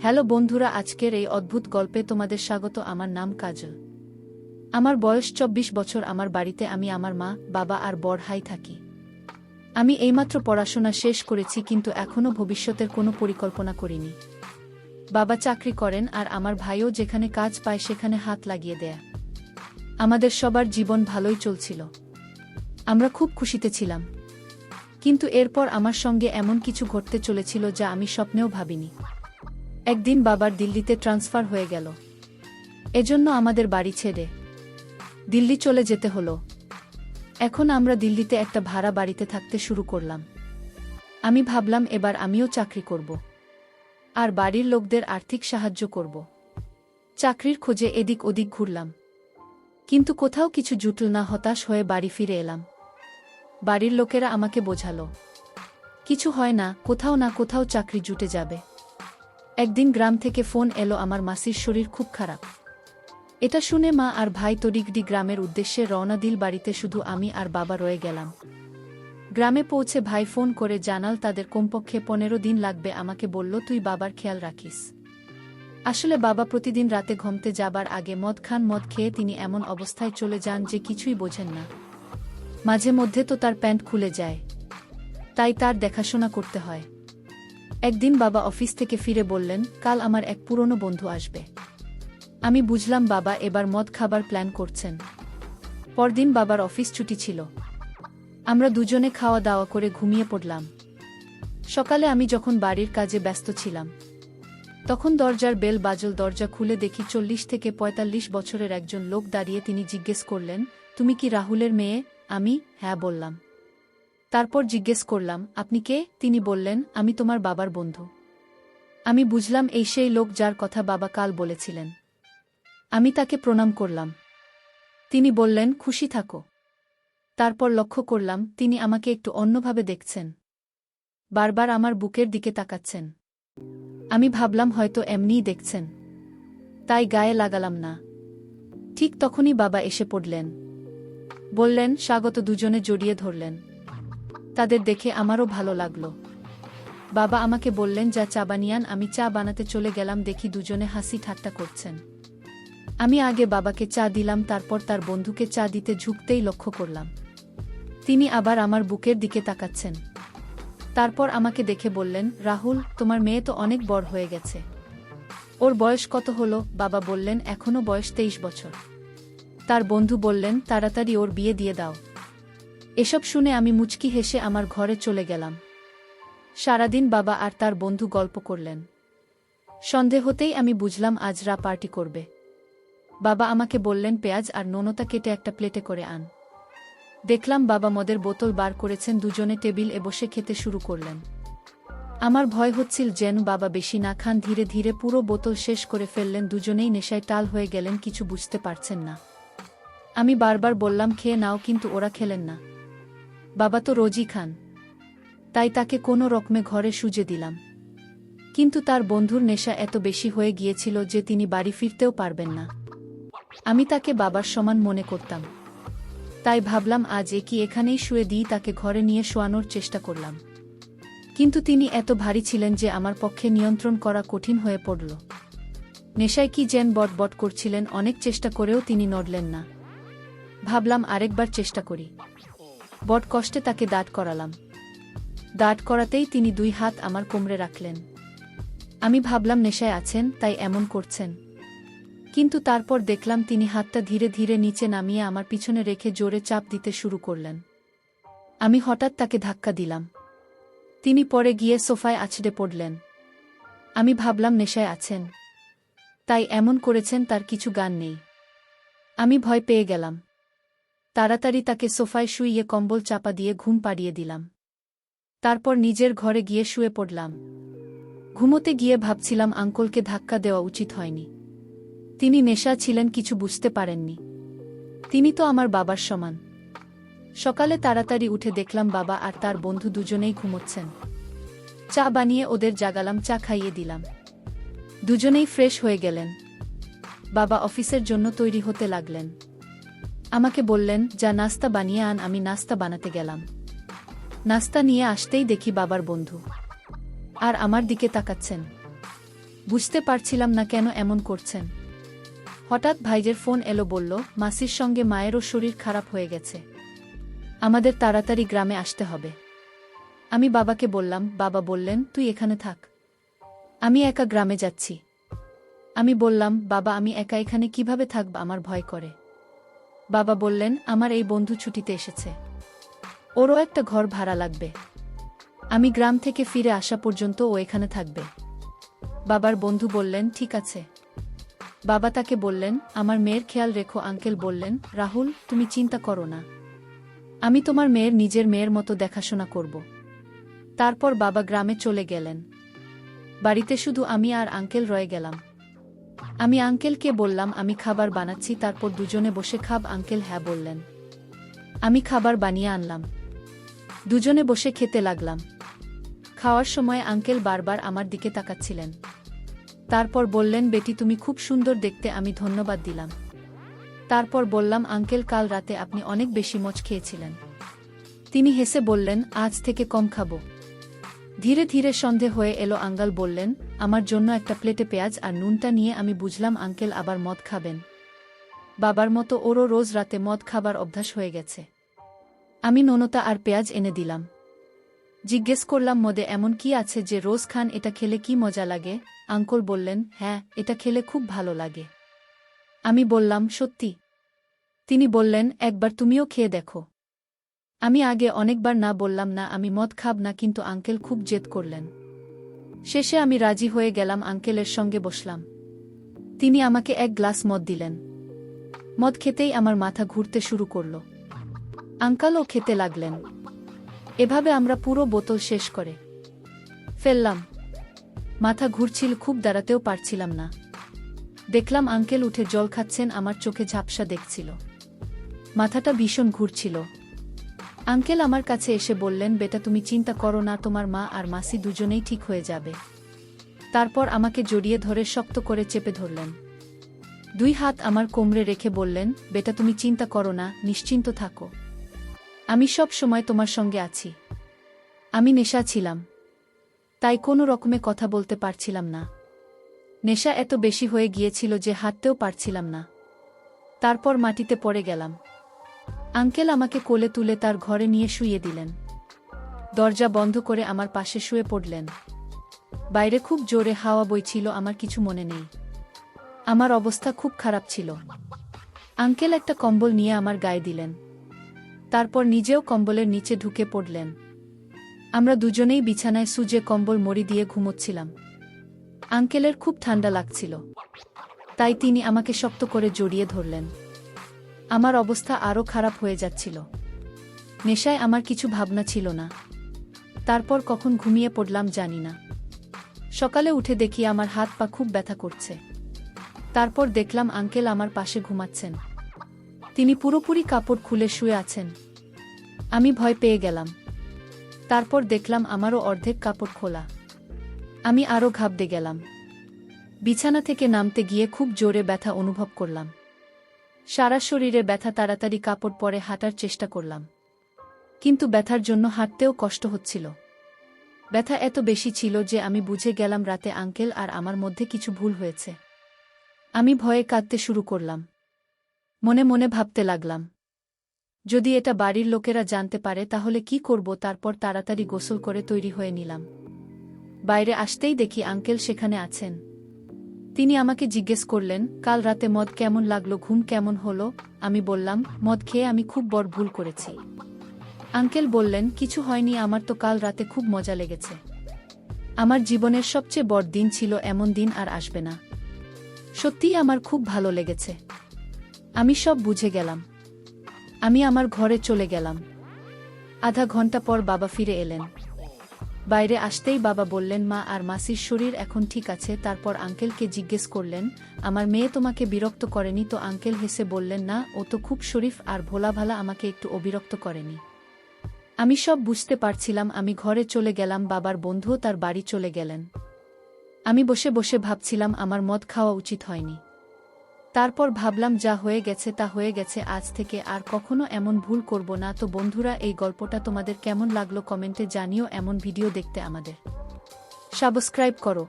Hello বন্ধুরা, আজকের এই অদ্ভুত গল্পে তোমাদের স্বাগত। আমার নাম কাজল। আমার বয়স ২৪ বছর। আমার বাড়িতে আমি, আমার মা, বাবা আর বড় ভাই থাকি। আমি এইমাত্র পড়াশোনা শেষ করেছি, কিন্তু এখনও ভবিষ্যতের কোনো পরিকল্পনা করিনি। বাবা চাকরি করেন আর আমার ভাইও যেখানে কাজ পায় সেখানে হাত লাগিয়ে দেয়। আমাদের সবার জীবন ভালোই চলছিল, আমরা খুব খুশিতে ছিলাম। কিন্তু এরপর আমার সঙ্গে এমন কিছু ঘটতে চলেছিল যা আমি স্বপ্নেও ভাবিনি। একদিন বাবার দিল্লিতে ট্রান্সফার হয়ে গেল। এজন্য আমাদের বাড়ি ছেড়ে দিল্লি চলে যেতে হলো। এখন আমরা দিল্লিতে একটা ভাড়া বাড়িতে থাকতে শুরু করলাম। আমি ভাবলাম এবার আমিও চাকরি করব আর বাড়ির লোকদের আর্থিক সাহায্য করব। চাকরির খোঁজে এদিক ওদিক ঘুরলাম, কিন্তু কোথাও কিছু জুটল না। হতাশ হয়ে বাড়ি ফিরে এলাম। বাড়ির লোকেরা আমাকে বোঝালো, কিছু হয় না, কোথাও না কোথাও চাকরি জুটে যাবে। একদিন গ্রাম থেকে ফোন এলো, আমার মাসির শরীর খুব খারাপ। এটা শুনে মা আর ভাই তড়িঘড়ি গ্রামের উদ্দেশ্যে রওনা দিল। বাড়িতে শুধু আমি আর বাবা রয়ে গেলাম। গ্রামে পৌঁছে ভাই ফোন করে জানাল তাদের কমপক্ষে ১৫ দিন লাগবে। আমাকে বলল, তুই বাবার খেয়াল রাখিস। আসলে বাবা প্রতিদিন রাতে ঘুমতে যাবার আগে মদ খান। মদ খেয়ে তিনি এমন অবস্থায় চলে যান যে কিছুই বোঝেন না। মাঝে মধ্যে তো তার প্যান্ট খুলে যায়, তাই তার দেখাশোনা করতে হয়। একদিন বাবা অফিস থেকে ফিরে বললেন, কাল আমার এক পুরনো বন্ধু আসবে। আমি বুঝলাম বাবা এবার মদ খাবার প্ল্যান করছেন। পরদিন বাবার অফিস ছুটি ছিল। আমরা দুজনে খাওয়া দাওয়া করে ঘুমিয়ে পড়লাম। সকালে আমি যখন বাড়ির কাজে ব্যস্ত ছিলাম, তখন দরজার বেল বাজল। দরজা খুলে দেখি ৪০ থেকে ৪৫ বছরের একজন লোক দাঁড়িয়ে। তিনি জিজ্ঞেস করলেন, তুমি কি রাহুলের মেয়ে? আমি হ্যাঁ বললাম। তারপর জিজ্ঞেস করলাম, আপনি কে? তিনি বললেন, আমি তোমার বাবার বন্ধু। আমি বুঝলাম এই সেই লোক যার কথা বাবা কাল বলেছিলেন। আমি তাকে প্রণাম করলাম। তিনি বললেন, খুশি থাকো। তারপর লক্ষ্য করলাম তিনি আমাকে একটু অন্যভাবে দেখছেন, বারবার আমার বুকের দিকে তাকাচ্ছেন। আমি ভাবলাম হয়তো এমনিই দেখছেন, তাই গায়ে লাগালাম না। ঠিক তখনই বাবা এসে পড়লেন, বললেন স্বাগত। দুজনে জড়িয়ে ধরলেন। তাদের দেখে আমারও ভালো লাগলো। বাবা আমাকে বললেন, যা চা বানিয়ান। আমি চা বানাতে চলে গেলাম। দেখি দুজনে হাসি ঠাট্টা করছেন। আমি আগে বাবাকে চা দিলাম, তারপর তার বন্ধুকে চা দিতে ঝুঁকতেই লক্ষ্য করলাম তিনি আবার আমার বুকের দিকে তাকাচ্ছেন। তারপর আমাকে দেখে বললেন, রাহুল, তোমার মেয়ে তো অনেক বড় হয়ে গেছে। ওর বয়স কত হলো? বাবা বললেন, এখনো বয়স 23 বছর। তার বন্ধু বললেন, তাড়াতাড়ি ওর বিয়ে দিয়ে দাও। এসব শুনে আমি মুচকি হেসে আমার ঘরে চলে গেলাম। সারাদিন বাবা আর তার বন্ধু গল্প করলেন। সন্ধে হতেই আমি বুঝলাম আজ রা পার্টি করবে। বাবা আমাকে বললেন, পেঁয়াজ আর নোনতা কেটে একটা প্লেটে করে আন। দেখলাম বাবা মদের বোতল বার করেছেন। দুজনে টেবিল এ বসে খেতে শুরু করলেন। আমার ভয় হচ্ছিল যেন বাবা বেশি না খান। ধীরে ধীরে পুরো বোতল শেষ করে ফেললেন। দুজনেই নেশায় টাল হয়ে গেলেন, কিছু বুঝতে পারছেন না। আমি বারবার বললাম, খেয়ে নাও, কিন্তু ওরা খেলেন না। বাবা তো রোজই খান, তাই তাকে কোনো রকমে ঘরে সুজে দিলাম। কিন্তু তার বন্ধুর নেশা এত বেশি হয়ে গিয়েছিল যে তিনি বাড়ি ফিরতেও পারবেন না। আমি তাকে বাবার সমান মনে করতাম, তাই ভাবলাম আজ কি এখানেই শুয়ে দিই। তাকে ঘরে নিয়ে শোয়ানোর চেষ্টা করলাম, কিন্তু তিনি এত ভারী ছিলেন যে আমার পক্ষে নিয়ন্ত্রণ করা কঠিন হয়ে পড়ল। নেশায় কি যেন বটবট করছিলেন। অনেক চেষ্টা করেও তিনি নড়লেন না। ভাবলাম আরেকবার চেষ্টা করি। বট কষ্টে তাকে দাঁড় করালাম। দাঁড় করাতেই তিনি 2 হাত আমার কোমরে রাখলেন। আমি ভাবলাম নেশায় আছেন, তাই এমন করছেন। কিন্তু তারপর দেখলাম তিনি হাতটা ধীরে ধীরে নিচে নামিয়ে আমার পিছনে রেখে জোরে চাপ দিতে শুরু করলেন। আমি হঠাৎ তাকে ধাক্কা দিলাম। তিনি পড়ে গিয়ে সোফায় আছড়ে পড়লেন। আমি ভাবলাম নেশায় আছেন, তাই এমন করেছেন, তার কিছু গান নেই। আমি ভয় পেয়ে গেলাম। তাড়াতাড়ি তাকে সোফায় শুইয়ে কম্বল চাপা দিয়ে ঘুম পাড়িয়ে দিলাম। তারপর নিজের ঘরে গিয়ে শুয়ে পড়লাম। ঘুমোতে গিয়ে ভাবছিলাম আঙ্কলকে ধাক্কা দেওয়া উচিত হয়নি। তিনি নেশা ছিলেন, কিছু বুঝতে পারেননি। তিনি তো আমার বাবার সমান। সকালে তাড়াতাড়ি উঠে দেখলাম বাবা আর তার বন্ধু দুজনেই ঘুমোচ্ছেন। চা বানিয়ে ওদের জাগালাম, চা খাইয়ে দিলাম। দুজনেই ফ্রেশ হয়ে গেলেন। বাবা অফিসের জন্য তৈরি হতে লাগলেন। আমাকে বললেন, যা নাস্তা বানিয়ে আন। আমি নাস্তা বানাতে গেলাম। নাস্তা নিয়ে আসতেই দেখি বাবার বন্ধু আর আমার দিকে তাকাচ্ছেন। বুঝতে পারছিলাম না কেন এমন করছেন। হঠাৎ ভাইজের ফোন এলো, বলল মাসির সঙ্গে মায়েরও শরীর খারাপ হয়ে গেছে, আমাদের তাড়াতাড়ি গ্রামে আসতে হবে। আমি বাবাকে বললাম, বাবা বললেন তুই এখানে থাক, আমি একা গ্রামে যাচ্ছি। আমি বললাম, বাবা আমি একা এখানে কিভাবে থাকব, আমার ভয় করে। বাবা বললেন, আমার এই বন্ধু ছুটিতে এসেছে, ওরও একটা ঘর ভাড়া লাগবে, আমি গ্রাম থেকে ফিরে আসা পর্যন্ত ও এখানে থাকবে। বাবার বন্ধু বললেন, ঠিক আছে। বাবা তাকে বললেন, আমার মেয়ের খেয়াল রেখো। আঙ্কেল বললেন, রাহুল তুমি চিন্তা করো না, আমি তোমার মেয়ের নিজের মেয়ের মতো দেখাশোনা করব। তারপর বাবা গ্রামে চলে গেলেন। বাড়িতে শুধু আমি আর আঙ্কেল রয়ে গেলাম। আমি আঙ্কেলকে বললাম, আমি খাবার বানাচ্ছি, তারপর দুজনে বসে খাব। আঙ্কেল হ্যাঁ বললেন। আমি খাবার বানিয়ে আনলাম, দুজনে বসে খেতে লাগলাম। খাওয়ার সময় আঙ্কেল বারবার আমার দিকে তাকাচ্ছিলেন। তারপর বললেন, বেটি তুমি খুব সুন্দর দেখতে। আমি ধন্যবাদ দিলাম। তারপর বললাম, আঙ্কেল কাল রাতে আপনি অনেক বেশি মজ খেয়েছিলেন। তিনি হেসে বললেন, আজ থেকে কম খাবো। ধীরে ধীরে সন্ধে হয়ে এলো। আঙ্কেল বললেন, আমার জন্য একটা প্লেটে পেঁয়াজ আর নুনটা নিয়ে। আমি বুঝলাম আঙ্কেল আবার মদ খাবেন। বাবার মতো ওরও রোজ রাতে মদ খাবার অভ্যাস হয়ে গেছে। আমি নোনতা আর পেঁয়াজ এনে দিলাম। জিজ্ঞেস করলাম, মদে এমন কি আছে যে রোজ খান, এটা খেলে কি মজা লাগে? আঙ্কেল বললেন, হ্যাঁ এটা খেলে খুব ভালো লাগে। আমি বললাম, সত্যি? তিনি বললেন, একবার তুমিও খেয়ে দেখো। আমি আগে অনেকবার না বললাম না আমি মদ খাব না, কিন্তু আঙ্কেল খুব জেদ করলেন। শেষে আমি রাজি হয়ে গেলাম, আঙ্কেলের সঙ্গে বসলাম। তিনি আমাকে এক গ্লাস মদ দিলেন। মদ খেতেই আমার মাথা ঘুরতে শুরু করল। আঙ্কেলও খেতে লাগলেন। এভাবে আমরা পুরো বোতল শেষ করে ফেললাম। মাথা ঘুরছিল, খুব দাঁড়াতেও পারছিলাম না। দেখলাম আঙ্কেল উঠে জল খাচ্ছেন, আমার চোখে ঝাপসা দেখছিল, মাথাটা ভীষণ ঘুরছিল। আঙ্কেল আমার কাছে এসে বললেন, বেটা তুমি চিন্তা করো না, তোমার মা আর মাসি দুজনেই ঠিক হয়ে যাবে। তারপর আমাকে জড়িয়ে ধরে শক্ত করে চেপে ধরলেন। দুই হাত আমার কোমরে রেখে বললেন, বেটা তুমি চিন্তা করো না, নিশ্চিন্ত থাকো, আমি সব সময় তোমার সঙ্গে আছি। আমি নেশা ছিলাম, তাই কোনো রকমে কথা বলতে পারছিলাম না। নেশা এত বেশি হয়ে গিয়েছিল যে হাঁটতেও পারছিলাম না। তারপর মাটিতে পড়ে গেলাম। আঙ্কেল আমাকে কোলে তুলে তার ঘরে নিয়ে শুইয়ে দিলেন। দরজা বন্ধ করে আমার পাশে শুয়ে পড়লেন। বাইরে খুব জোরে হাওয়া বইছিল, আমার কিছু মনে নেই। আমার অবস্থা খুব খারাপ ছিল। আঙ্কেল একটা কম্বল নিয়ে আমার গায়ে দিলেন। তারপর নিজেও কম্বলের নিচে ঢুকে পড়লেন। আমরা দুজনেই বিছানায় সুজে কম্বল মরি দিয়ে ঘুমোচ্ছিলাম। আঙ্কেলের খুব ঠান্ডা লাগছিল, তাই তিনি আমাকে শক্ত করে জড়িয়ে ধরলেন। আমার অবস্থা আরও খারাপ হয়ে যাচ্ছিল। নেশায় আমার কিছু ভাবনা ছিল না। তারপর কখন ঘুমিয়ে পড়লাম জানি না। সকালে উঠে দেখি আমার হাত পা খুব ব্যথা করছে। তারপর দেখলাম আঙ্কেল আমার পাশে ঘুমাচ্ছেন। তিনি পুরোপুরি কাপড় খুলে শুয়ে আছেন। আমি ভয় পেয়ে গেলাম। তারপর দেখলাম আমারও অর্ধেক কাপড় খোলা। আমি আরও ঘাবড়ে গেলাম। বিছানা থেকে নামতে গিয়ে খুব জোরে ব্যথা অনুভব করলাম। সারা শরীরে ব্যথা, তাড়াতাড়ি কাপড় পরে হাঁটার চেষ্টা করলাম, কিন্তু ব্যথার জন্য হাঁটতেও কষ্ট হচ্ছিল। ব্যথা এত বেশি ছিল যে আমি বুঝে গেলাম রাতে আঙ্কেল আর আমার মধ্যে কিছু ভুল হয়েছে। আমি ভয়ে কাঁদতে শুরু করলাম। মনে মনে ভাবতে লাগলাম, যদি এটা বাড়ির লোকেরা জানতে পারে তাহলে কি করব। তারপর তাড়াতাড়ি গোসল করে তৈরি হয়ে নিলাম। বাইরে আসতেই দেখি আঙ্কেল সেখানে আছেন। তিনি আমাকে জিজ্ঞেস করলেন, কাল রাতে মদ কেমন লাগলো, ঘুম কেমন হলো? আমি বললাম, মদ খেয়ে আমি খুব বড় ভুল করেছি। আঙ্কেল বললেন, কিছু হয়নি, আমার তো কাল রাতে খুব মজা লেগেছে। আমার জীবনের সবচেয়ে বড় দিন ছিল, এমন দিন আর আসবে না। সত্যিই আমার খুব ভালো লেগেছে। আমি সব বুঝে গেলাম। আমি আমার ঘরে চলে গেলাম। আধা ঘন্টা পর বাবা ফিরে এলেন। বাইরে আসতেই বাবা বললেন, মা আর মাসির শরীর এখন ঠিক আছে। তারপর আঙ্কেলকে জিজ্ঞেস করলেন, আমার মেয়ে তোমাকে বিরক্ত করেনি তো? আঙ্কেল হেসে বললেন, না, ও তো খুব শরীফ আর ভোলাভালা, আমাকে একটু অবিরক্ত করেনি। আমি সব বুঝতে পারছিলাম। আমি ঘরে চলে গেলাম। বাবার বন্ধুও তার বাড়ি চলে গেলেন। আমি বসে বসে ভাবছিলাম আমার মদ খাওয়া উচিত হয়নি। তারপর ভাবলাম, যা হয়ে গেছে তা হয়ে গেছে, আজ থেকে আর কখনো এমন ভুল করব না। তো বন্ধুরা, এই গল্পটা তোমাদের কেমন লাগলো কমেন্টে জানিও। এমন ভিডিও দেখতে আমাদের সাবস্ক্রাইব করো।